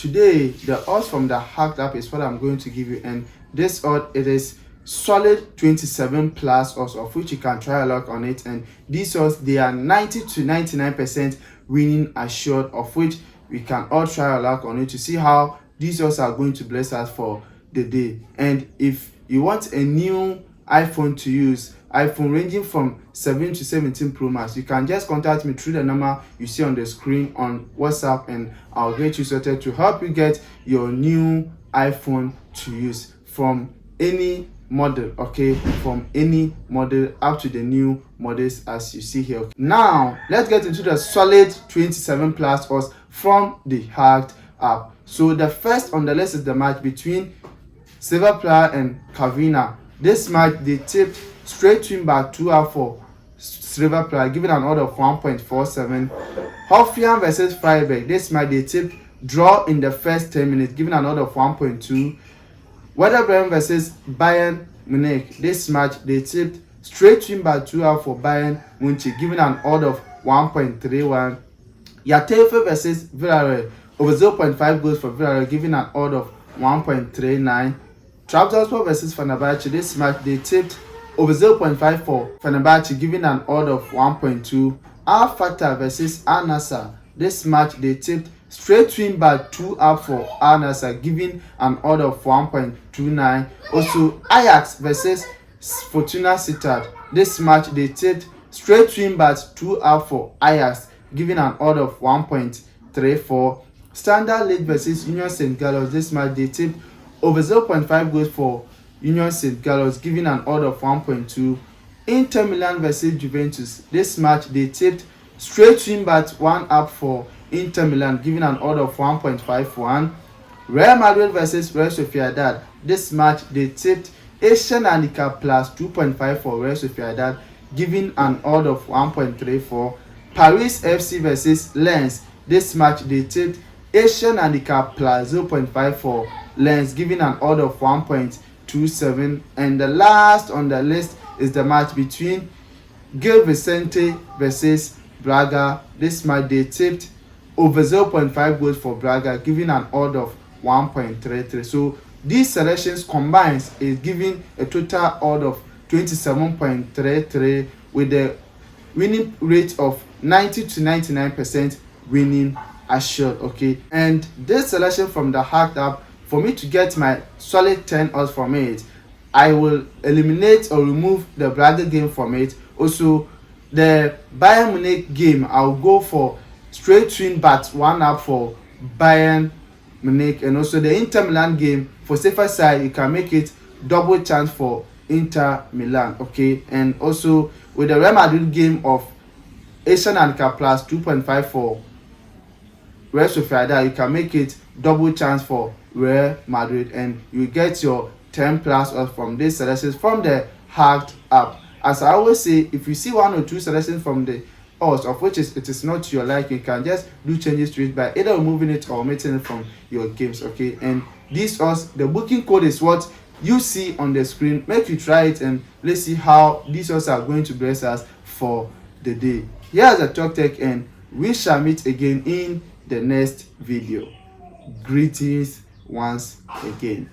Today, the odds from the hacked app is what I'm going to give you, and this odd, it is solid 27 plus odds, of which you can try a luck on it. And these odds, they are 90 to 99% winning assured, of which we can all try a luck on it to see how these odds are going to bless us for the day. And if you want a new iPhone to use, iPhone ranging from 7 to 17 Pro Max, you can just contact me through the number you see on the screen on WhatsApp, and I'll get you sorted to help you get your new iPhone to use from any model, okay, from any model up to the new models as you see here. Now let's get into the solid 27 plus odds from the hacked app. So the first on the list is the match between Silver Player and Kavina. This match, they tipped straight twin back 2 out for Silver Player, giving an order of 1.47. Hoffenheim versus Freiburg. This match, they tipped draw in the first 10 minutes, giving an order of 1.2. Werder Bremen versus Bayern Munich. This match, they tipped straight twin back 2 out for Bayern Munich, giving an order of 1.31. Yatefe versus Villarreal. Over 0.5 goals for Villarreal, giving an order of 1.39. Trabzonspor versus Fenerbahce. This match, they tipped over 0.5 for Fenerbahce, giving an order of 1.2. Al Fatah versus Al Nassr. This match, they tipped straight twin back 2 up for Al Nassr, giving an order of 1.29. Also, Ajax versus Fortuna Sittard. This match, they tipped straight twin back 2 up for Ajax, giving an order of 1.34. Standard Liège versus Union St. Gallen. This match, they tipped over 0.5 goals for Union St. Gallen, giving an order of 1.2. Inter Milan versus Juventus. This match, they tipped straight twin back 1 up for Inter Milan, giving an order of 1.51. Real Madrid versus Real Sociedad. This match, they tipped Asian handicap plus 2.5 for Real Sociedad, giving an order of 1.34. Paris FC versus Lens. This match, they tipped Asian handicap plus 0.5 for Lens, giving an order of 1.27. And the last on the list is the match between Gil Vicente versus Braga. This match, they tipped over 0.5 goals for Braga, giving an order of 1.33. So these selections combined is giving a total order of 27.33 with a winning rate of 90 to 99% winning assured, okay. And this selection from the hacked app, for me to get my solid 10 odds from it, I will eliminate or remove the Braga game from it. Also, the Bayern Munich game, I'll go for straight twin bats 1 up for Bayern Munich. And also the Inter Milan game, for safer side, you can make it double chance for Inter Milan, okay. And also with the Real Madrid game of Asian handicap plus 2.5 for Real Sociedad, you can make it double chance for Real Madrid, and you get your 10 plus odds from these selections from the hacked app. As I always say, if you see 1 or 2 selections from the odds of which it is not to your liking, you can just do changes to it by either removing it or omitting it from your games, okay. And these odds, the booking code is what you see on the screen. Make you try it, and let's see how these odds are going to bless us for the day. Here's the Talk Tech, and we shall meet again in the next video. Greetings once again.